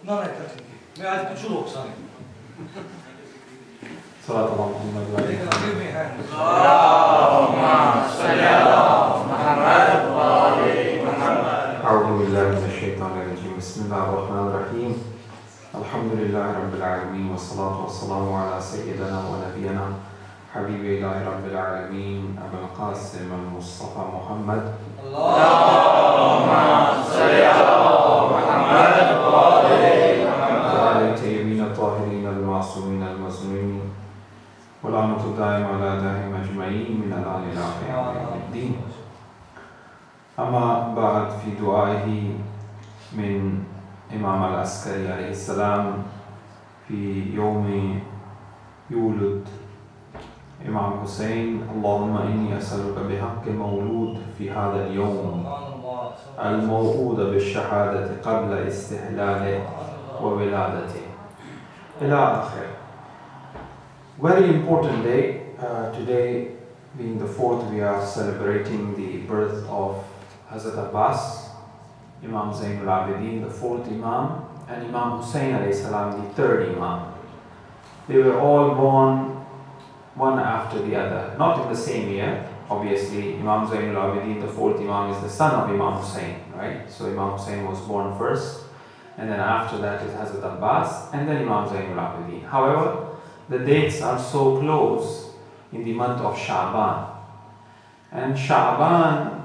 Non è per te. मैं आज कुछ लोग सारे. صلاة الله محمد وعلى लेकिन अभी में है. أعوذ بالله من الشيطان الرجيم بسم الله الرحمن الرحيم الحمد لله رب العالمين والصلاة والسلام على سيدنا ونبينا حبيب إله رب العالمين أبو القاسم المصطفى محمد اللهم صل على محمد وعلى الطيبين الطاهرين المعصومين المظلومين ولعنة الدائم على أعدائهم أجمعين من الآن إلى آخر يوم الدين. أما بعد في دعائه من إمام العسكري عليه السلام في يوم يولد إمام حسين اللهم إني أسألك بحق مولود في هذا اليوم الموعود بالشهادة قبل استحلاله وولادته إلى آخر. Very important day. Today being the 4th, we are celebrating the birth of Hazrat Abbas, Imam Zainul Abidin, the 4th Imam, and Imam Hussain alayhi salam, the 3rd Imam. They were all born one after the other, not in the same year. Obviously, Imam Zainul Abidin, the 4th Imam, is the son of Imam Hussain, right? So Imam Hussain was born first, and then after that is Hazrat Abbas, and then Imam Zainul Abidin. However, the dates are so close in the month of Sha'ban. And Sha'ban,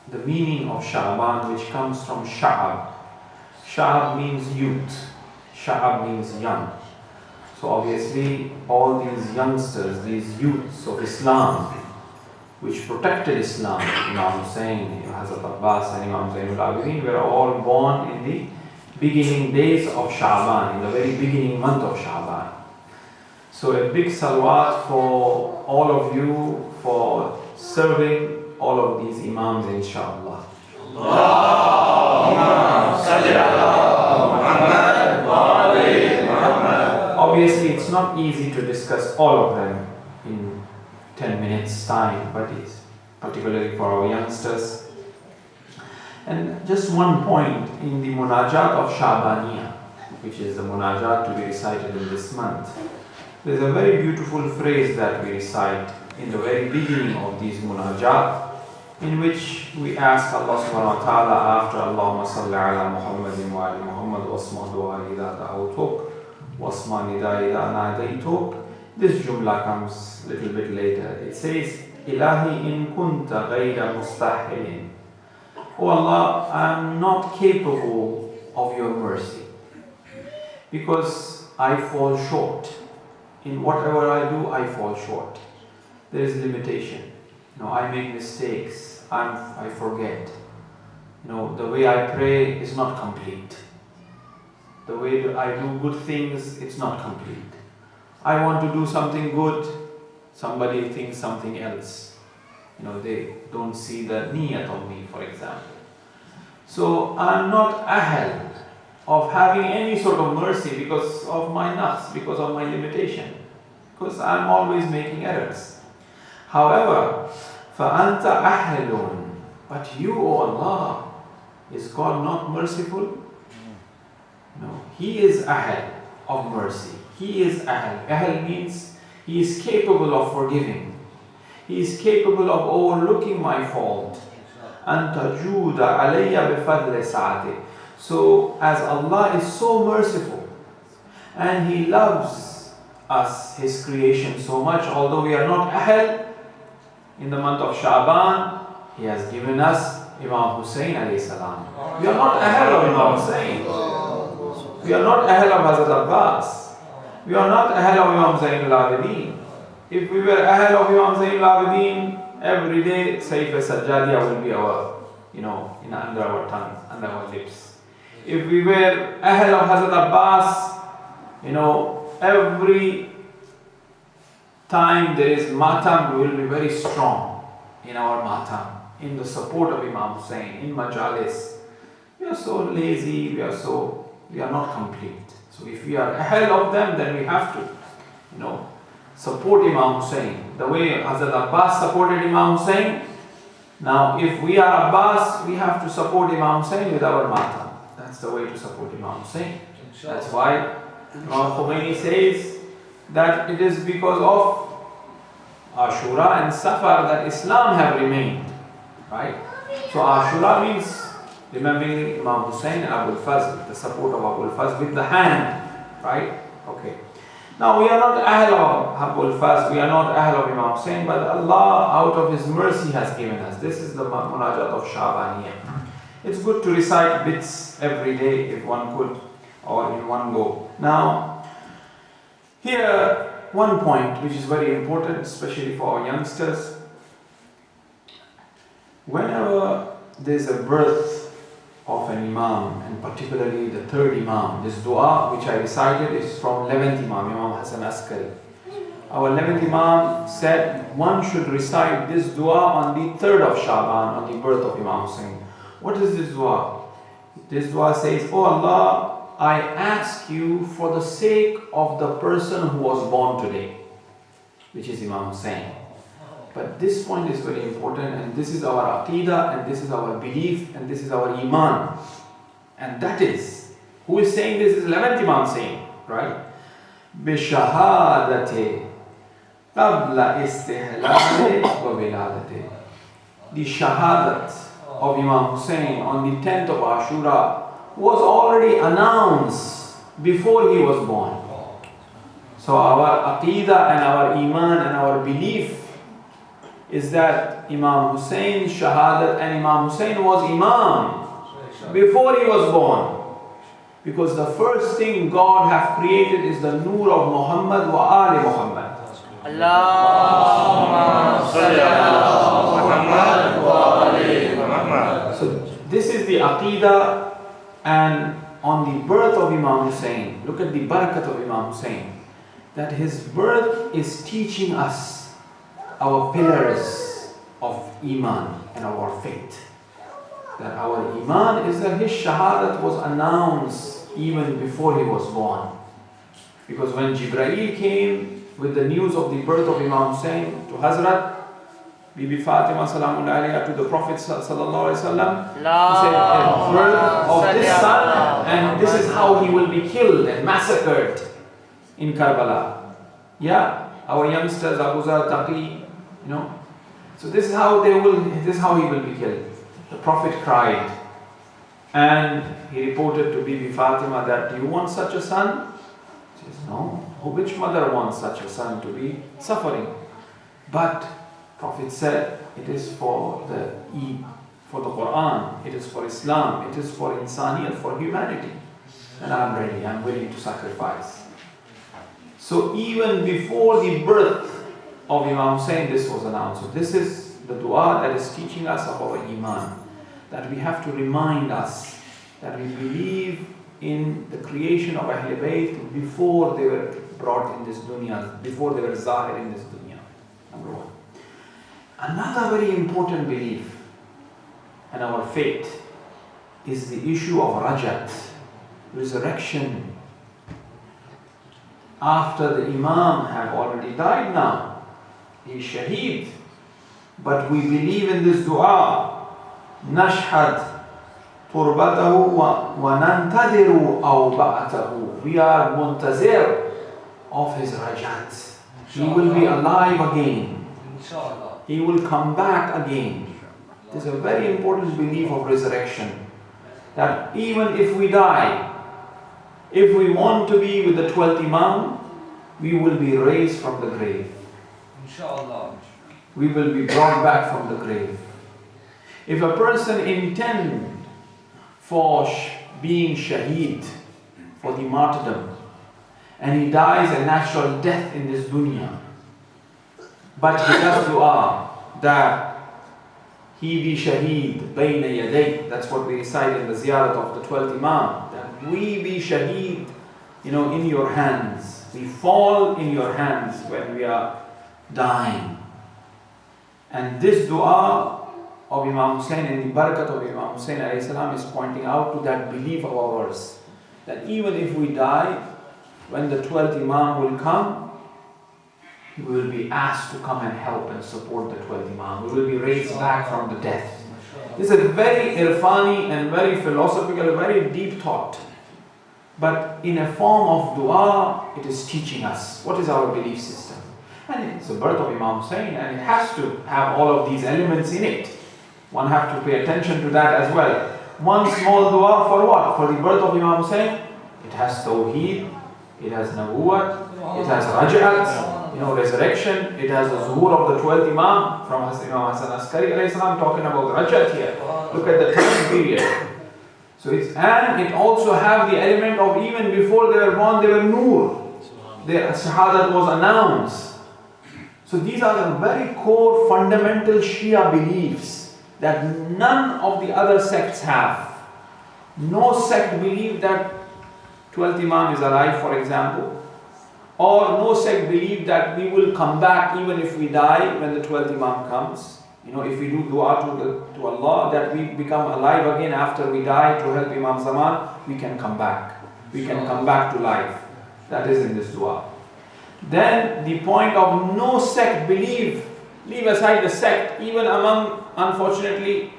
the meaning of Sha'ban, which comes from Sha'ab. Sha'ab means youth. Sha'ab means young. So obviously all these youngsters, these youths of Islam, which protected Islam, Imam Hussain, Hazrat Abbas and Imam Zainul Abidin, were all born in the beginning days of Sha'ban, in the very beginning month of Sha'ban. So a big salawat for all of you for serving all of these Imams, inshallah. Obviously, it's not easy to discuss all of them in 10 minutes time, but it's particularly for our youngsters. And just one point in the Munajat of Sha'baniyah, which is the Munajat to be recited in this month. There's a very beautiful phrase that we recite in the very beginning of these munajat, in which we ask Allah subhanahu wa ta'ala after Allahumma salli ala Muhammadin wa ali Muhammad wasma du'a idha da'awtuk wasma nida idha nadaytuk. This jumla comes a little bit later. It says, Ilahi in kunta ghayra mustahilin. Oh Allah, I am not capable of your mercy because I fall short. In whatever I do, I fall short. There is limitation. I make mistakes. I forget. The way I pray is not complete. The way I do good things, it's not complete. I want to do something good. Somebody thinks something else. They don't see the niyat of me, for example. So I'm not ahl of having any sort of mercy because of my nafs, because of my limitation, because I'm always making errors. However, فَأَنْتَ أَحْلٌ, but you, O Allah, is God not merciful? No, He is ahl of mercy. He is ahl. Ahl means He is capable of forgiving. He is capable of overlooking my fault. أَنْ تَجُودَ عَلَيَّ بِفَضْلِ سَعَتِهِ. So, as Allah is so merciful and He loves us, His creation, so much, although we are not ahl, in the month of Sha'ban, He has given us Imam Hussain alayhi salam. We are not ahl of Imam Hussain. We are not ahl of Hazrat Abbas. We are not ahl of Imam Zainul Abidin. If we were ahl of Imam Zainul Abidin, every day Saif Sajjadiya will be our, under our tongue, under our lips. If we were ahl of Hazrat Abbas, every time there is matam, we will be very strong in our matam, in the support of Imam Hussain, in majalis. We are so lazy, we are not complete. So if we are ahl of them, then we have to, support Imam Hussain. The way Hazrat Abbas supported Imam Hussain, now if we are Abbas, we have to support Imam Hussain with our matam. That's the way to support Imam Hussain. That's why Imam Khomeini says that it is because of Ashura and Safar that Islam have remained. Right? So Ashura means remembering Imam Hussain and Abul Fazl, the support of Abul Fazl with the hand. Right? Okay. Now we are not Ahl of Abul Fazl, we are not Ahl of Imam Hussain, but Allah out of His mercy has given us. This is the Munajat of Shabaniyah. It's good to recite bits every day if one could, or in one go. Now, here one point which is very important, especially for our youngsters. Whenever there's a birth of an Imam, and particularly the third Imam, this dua which I recited is from 11th Imam, Imam Hassan Askari. Our 11th Imam said one should recite this dua on the 3rd of Shaban, on the birth of Imam Hussain. What is this dua? This dua says, "Oh Allah, I ask you for the sake of the person who was born today," which is Imam Hussain. But this point is very important, and this is our aqidah, and this is our belief, and this is our iman. And that is, who is saying this is 11th Imam saying, right? بِشَهَادَةِ قَبْلَ إِسْتِحْلَالِ وَوِلَادَةِ. The shahadat of Imam Hussain on the 10th of Ashura was already announced before he was born. So our aqidah and our iman and our belief is that Imam Hussain shahadat, and Imam Hussain was Imam before he was born. Because the first thing God have created is the nur of Muhammad wa ali Muhammad. Allahumma salli ala Muhammad wa ali Muhammad. So this is the aqidah, and on the birth of Imam Hussain, look at the barakat of Imam Hussain, that his birth is teaching us our pillars of iman and our faith. That our iman is that his shahadat was announced even before he was born. Because when Jibreel came with the news of the birth of Imam Hussain to Hazrat Bibi Fatima salamun alayha, to the Prophet sallallahu alaihi wasallam, he said, the birth of this son, and this is how he will be killed and massacred in Karbala. Yeah, our youngsters, Abu Zar Taqi, you know. So this is how he will be killed. The Prophet cried, and he reported to Bibi Fatima that, "Do you want such a son?" She says, "No. Which mother wants such a son to be suffering?" But Prophet said, "It is for the Quran, it is for Islam, it is for insaniyat, for humanity. And I'm ready, I'm willing to sacrifice." So even before the birth of Imam Hussain, this was announced. So this is the dua that is teaching us of our iman, that we have to remind us that we believe in the creation of Ahlulbayt before they were brought in this dunya, before they were zahir in this dunya. Number one. Another very important belief and our faith is the issue of rajat, resurrection. After the Imam have already died now, he is shaheed, but we believe in this dua, nashhad turbatahu wa nantadiru awba'atahu. We are muntazir of his rajat. He will be alive again. He will come back again. This is a very important belief of resurrection. That even if we die, if we want to be with the 12th Imam, we will be raised from the grave. Inshallah. We will be brought back from the grave. If a person intends for being shaheed, for the martyrdom, and he dies a natural death in this dunya, but he does dua that he be shaheed bayna yaday. That's what we recite in the ziyarat of the 12th Imam, that we be shaheed, in your hands. We fall in your hands when we are dying. And this dua of Imam Hussain and the barakat of Imam Hussain alayhi salam is pointing out to that belief of ours, that even if we die, when the 12th Imam will come, we will be asked to come and help and support the 12th Imam. We will be raised back from the death. This is a very irfani and very philosophical, very deep thought. but in a form of dua, it is teaching us what is our belief system. And it's the birth of Imam Hussain, and it has to have all of these elements in it. One has to pay attention to that as well. One small dua for what? For the birth of Imam Hussain. It has tawheed, it has nabuwat, it has raj'at, resurrection, it has the zuhur of the 12th Imam from Imam Hassan Askari alayhi salam, talking about raj'at here. Look at the time period. So and it also have the element of even before they were born, they were nur. Their shahadat was announced. So these are the very core fundamental Shia beliefs that none of the other sects have. No sect believe that 12th Imam is alive, for example, or no sect believe that we will come back even if we die when the 12th Imam comes. If we do dua to Allah that we become alive again after we die to help Imam Zaman, we can come back. We can come back to life. That is in this dua. Then the point of no sect leave aside the sect, even among, unfortunately,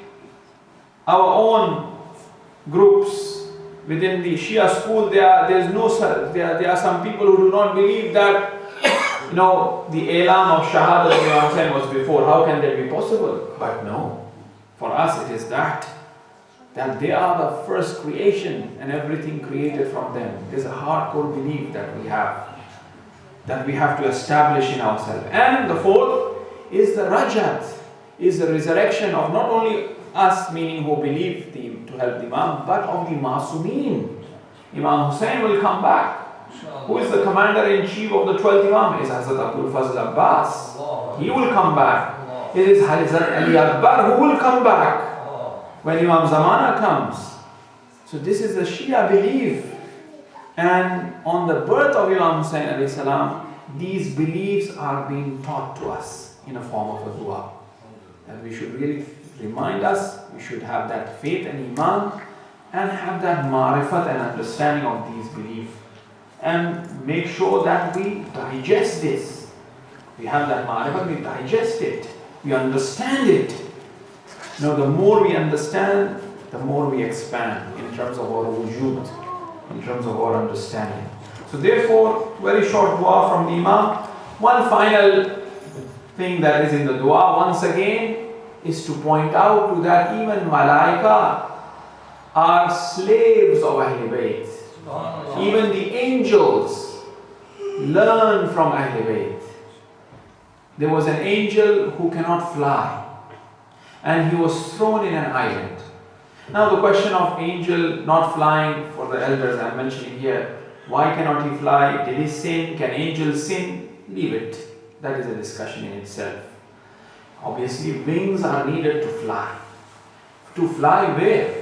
our own groups within the Shia school, there are some people who do not believe that the Elam of Shahada that Imam Hussain was before. How can that be possible? But no, for us it is that they are the first creation and everything created from them. There's a hardcore belief that we have to establish in ourselves. And the fourth is the rajat, is the resurrection of not only us, meaning who believe to help the Imam, but of the Masumeen. Imam Hussain will come back. Who is the commander-in-chief of the 12th Imam? Is Hazrat Abdul Fazl Abbas. He will come back. It is Hazrat Ali Akbar who will come back when Imam Zamana comes. So this is the Shia belief. And on the birth of Imam Hussain alayhi salam, these beliefs are being taught to us in a form of a dua. And we should really remind us, we should have that faith and iman and have that marifat and understanding of these beliefs. And make sure that we digest this. We have that marifat, we digest it, we understand it. The more we understand, the more we expand in terms of our wujud, in terms of our understanding. So therefore, very short dua from the Imam. One final thing that is in the dua, once again, is to point out to that even malaika are slaves of Ahlulbayt. Even the angels learn from Ahlulbayt. There was an angel who cannot fly, and he was thrown in an island. Now the question of angel not flying, for the elders I'm mentioning here, why cannot he fly? Did he sin? Can angels sin? Leave it. That is a discussion in itself. Obviously wings are needed to fly. To fly where?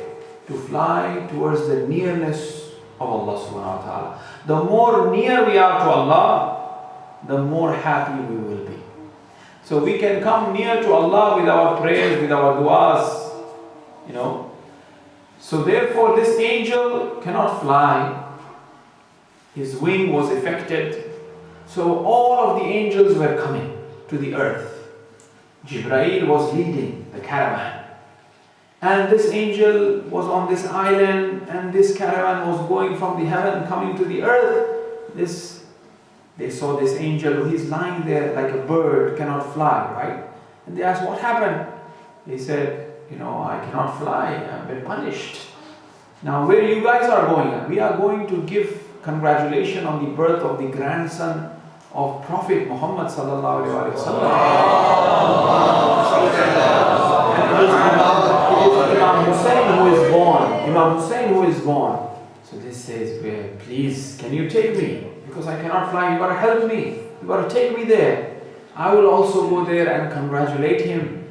To fly towards the nearness of Allah subhanahu wa ta'ala. The more near we are to Allah, the more happy we will be. So we can come near to Allah with our prayers, with our du'as, So therefore this angel cannot fly. His wing was affected. So all of the angels were coming to the earth. Jibreel was leading the caravan. And this angel was on this island, and this caravan was going from the heaven coming to the earth. They saw this angel, he's lying there like a bird, cannot fly, right? And they asked, what happened? He said, I cannot fly, I've been punished. Now where you guys are going? We are going to give congratulations on the birth of the grandson of Prophet Muhammad sallallahu alaihi wasallam. It is Imam Hussain who is born. Imam Hussain who is born. So this says, please, can you take me? Because I cannot fly, you got to help me. You got to take me there. I will also go there and congratulate him